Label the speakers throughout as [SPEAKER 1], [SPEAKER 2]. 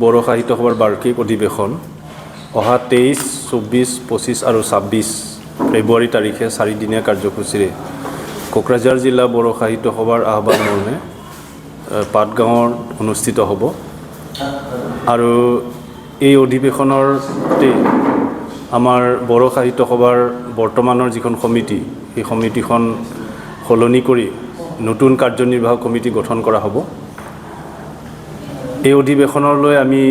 [SPEAKER 1] বড়ো সাহিত্য সভাৰ বাৰ্ষিক অধিৱেশন অহা 23, 24, 25 আৰু 26 ফেব্ৰুৱাৰী তাৰিখে 4 দিনীয়া কাৰ্যসূচীৰে কোকৰাঝাৰ জিলা বড়ো সাহিত্য সভাৰ আহ্বান মৰ্মে পাটগাঁৱত অনুষ্ঠিত হ'ব। আৰু এই অধিৱেশনতে আমাৰ বড়ো সাহিত্য সভাৰ বৰ্তমানৰ যিখন সমিতি, সেই সমিতিখন সলনি কৰি নতুন কাৰ্যনিৰ্বাহক কমিটি গঠন কৰা হ'ব। এই অধিৱেশনলৈ আমি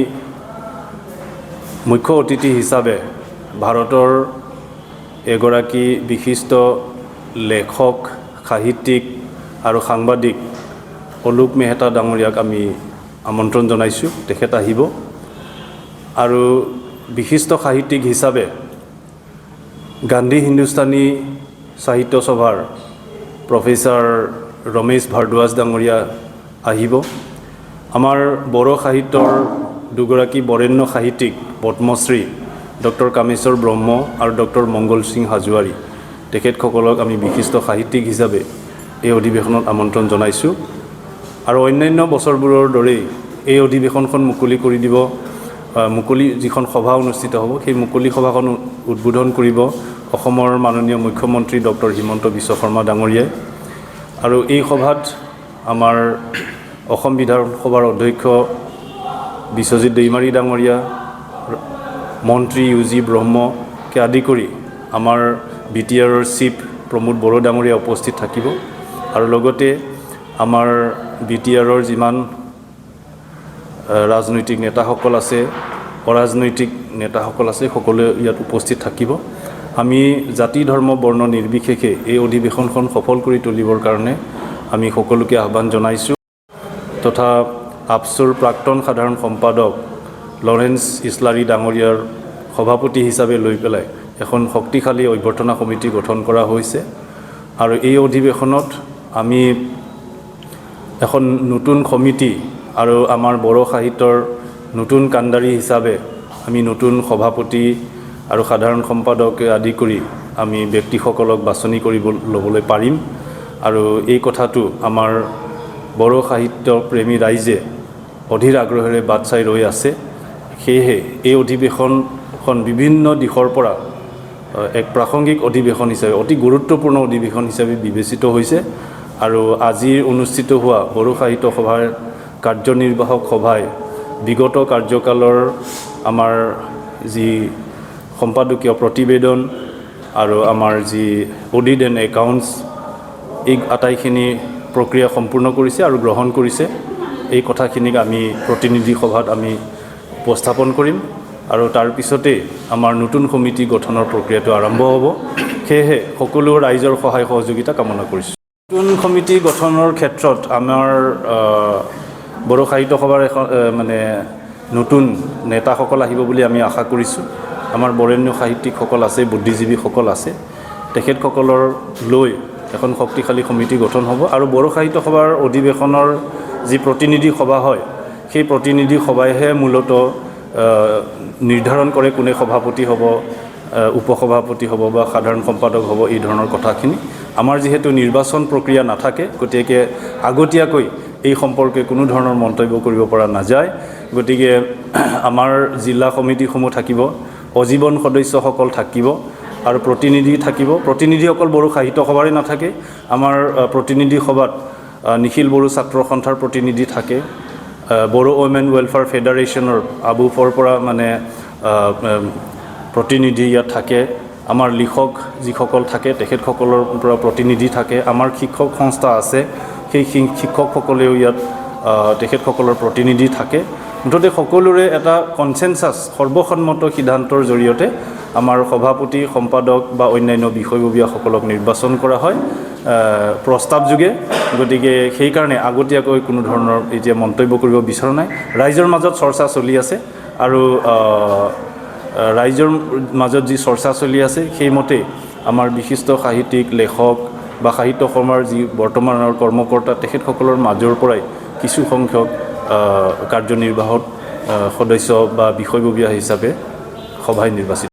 [SPEAKER 1] মুখ্য অতিথি হিচাপে ভাৰতৰ এগৰাকী বিশিষ্ট লেখক, সাহিত্যিক আৰু সাংবাদিক অলোক মেহতা ডাঙৰীয়াক আমি আমন্ত্ৰণ জনাইছোঁ। তেখেত আহিব। আৰু বিশিষ্ট সাহিত্যিক হিচাপে গান্ধী হিন্দুস্তানী সাহিত্য সভাৰ প্ৰফেচাৰ ৰমেশ ভাৰদ্বাজ ডাঙৰীয়া আহিব। আমাৰ বড়ো সাহিত্যৰ দুগৰাকী বৰেণ্য সাহিত্যিক পদ্মশ্ৰী ডক্টৰ কামেশ্বৰ ব্ৰহ্ম আৰু ডক্টৰ মংগল সিং হাজোৱাৰী, তেখেতসকলক আমি বিশিষ্ট সাহিত্যিক হিচাপে এই অধিৱেশনত আমন্ত্ৰণ জনাইছোঁ। আৰু অন্যান্য বছৰবোৰৰ দৰেই এই অধিৱেশনখন মুকলি কৰি দিব, মুকলি যিখন সভা অনুষ্ঠিত হ'ব, সেই মুকলি সভাখন উদ্বোধন কৰিব অসমৰ মাননীয় মুখ্যমন্ত্ৰী ডক্টৰ হিমন্ত বিশ্ব শৰ্মা ডাঙৰীয়াই। আৰু এই সভাত আমাৰ অসম বিধানসভাৰ অধ্যক্ষ বিশ্বজিৎ দৈমাৰী ডাঙৰীয়া, মন্ত্ৰী UG ব্ৰহ্মকে আদি কৰি আমাৰ BTRৰ চিফ প্ৰমোদ বড়ো ডাঙৰীয়া উপস্থিত থাকিব। আৰু লগতে আমাৰ BTRৰ যিমান ৰাজনৈতিক নেতাসকল আছে, অৰাজনৈতিক নেতাসকল আছে, সকলোৱে ইয়াত উপস্থিত থাকিব। আমি জাতি ধৰ্ম বৰ্ণ নিৰ্বিশেষে এই অধিৱেশনখন সফল কৰি তুলিবৰ কাৰণে আমি সকলোকে আহ্বান জনাইছোঁ। তথা আপছুৰ প্ৰাক্তন সাধাৰণ সম্পাদক লৰেন্স ইছলাৰী ডাঙৰীয়াৰ সভাপতি হিচাপে লৈ পেলাই এখন শক্তিশালী অভ্যৰ্থনা সমিতি গঠন কৰা হৈছে। আৰু এই অধিৱেশনত আমি এখন নতুন সমিতি আৰু আমাৰ বড়ো সাহিত্যৰ নতুন কাণ্ডাৰী হিচাপে আমি নতুন সভাপতি আৰু সাধাৰণ সম্পাদক আদি কৰি আমি ব্যক্তিসকলক বাছনি কৰিব ল'বলৈ পাৰিম। আৰু এই কথাটো আমাৰ বড়ো সাহিত্য প্ৰেমী ৰাইজে অধীৰ আগ্ৰহেৰে বাট চাই ৰৈ আছে। সেয়েহে এই অধিৱেশনখন বিভিন্ন দিশৰ পৰা এক প্ৰাসংগিক অধিৱেশন হিচাপে, অতি গুৰুত্বপূৰ্ণ অধিৱেশন হিচাপে বিবেচিত হৈছে। আৰু আজি অনুষ্ঠিত হোৱা বড়ো সাহিত্য সভাৰ কাৰ্যনিৰ্বাহক সভাই বিগত কাৰ্যকালৰ আমাৰ যি সম্পাদকীয় প্ৰতিবেদন আৰু আমাৰ যি অডিট এণ্ড একাউণ্টছ, এই আটাইখিনি প্ৰক্ৰিয়া সম্পূৰ্ণ কৰিছে আৰু গ্ৰহণ কৰিছে। এই কথাখিনিক আমি প্ৰতিনিধি সভাত আমি উপস্থাপন কৰিম। আৰু তাৰ পিছতে আমাৰ নতুন সমিতি গঠনৰ প্ৰক্ৰিয়াটো আৰম্ভ হ'ব। সেয়েহে সকলো ৰাইজৰ সহায় সহযোগিতা কামনা কৰিছোঁ। নতুন সমিতি গঠনৰ ক্ষেত্ৰত আমাৰ বড়ো সাহিত্য সভাৰ এখন নতুন নেতাসকল আহিব বুলি আমি আশা কৰিছোঁ। আমাৰ বৰেণ্য সাহিত্যিকসকল আছে, বুদ্ধিজীৱীসকল আছে, তেখেতসকলৰ লৈ এখন শক্তিশালী সমিতি গঠন হ'ব। আৰু বড়ো সাহিত্য সভাৰ অধিৱেশনৰ যি প্ৰতিনিধি সভা হয়, সেই প্ৰতিনিধি সভাইহে মূলত নিৰ্ধাৰণ কৰে কোনে সভাপতি হ'ব, উপসভাপতি হ'ব বা সাধাৰণ সম্পাদক হ'ব, এই ধৰণৰ কথাখিনি। আমাৰ যিহেতু নিৰ্বাচন প্ৰক্ৰিয়া নাথাকে, গতিকে আগতীয়াকৈ এই সম্পৰ্কে কোনো ধৰণৰ মন্তব্য কৰিব পৰা নাযায়। গতিকে আমাৰ জিলা সমিতিসমূহ থাকিব, অজীৱন সদস্যসকল থাকিব আৰু প্ৰতিনিধি থাকিব। প্ৰতিনিধি অকল বড়ো সাহিত্য সভাৰে নাথাকে, আমাৰ প্ৰতিনিধি সভাত নিখিল বড়ো ছাত্ৰ সন্থাৰ প্ৰতিনিধি থাকে, বড়ো ওমেন ৱেলফেয়াৰ ফেডাৰেশ্যনৰ আবুফৰ পৰা প্ৰতিনিধি ইয়াত থাকে। আমাৰ লিখক যিসকল থাকে তেখেতসকলৰ পৰা প্ৰতিনিধি থাকে। আমাৰ শিক্ষক সংস্থা আছে, সেই শিক্ষকসকলেও ইয়াত তেখেতসকলৰ প্ৰতিনিধি থাকে। মুঠতে সকলোৰে এটা কনচেনচাছ, সৰ্বসন্মত সিদ্ধান্তৰ জৰিয়তে আমাৰ সভাপতি, সম্পাদক বা অন্যান্য বিষয়ববীয়াসকলক নিৰ্বাচন কৰা হয় প্ৰস্তাৱ যোগে। গতিকে সেইকাৰণে আগতীয়াকৈ কোনো ধৰণৰ এতিয়া মন্তব্য কৰিব বিচৰা নাই। ৰাইজৰ মাজত চৰ্চা চলি আছে আৰু ৰাইজৰ মাজত যি চৰ্চা চলি আছে সেইমতে আমাৰ বিশিষ্ট সাহিত্যিক, লেখক বা সাহিত্য সভাৰ যি বৰ্তমানৰ কৰ্মকৰ্তা, তেখেতসকলৰ মাজৰ পৰাই কিছু সংখ্যক কাৰ্যনিৰ্বাহক সদস্য বা বিষয়ববীয়া হিচাপে সভাই নিৰ্বাচিত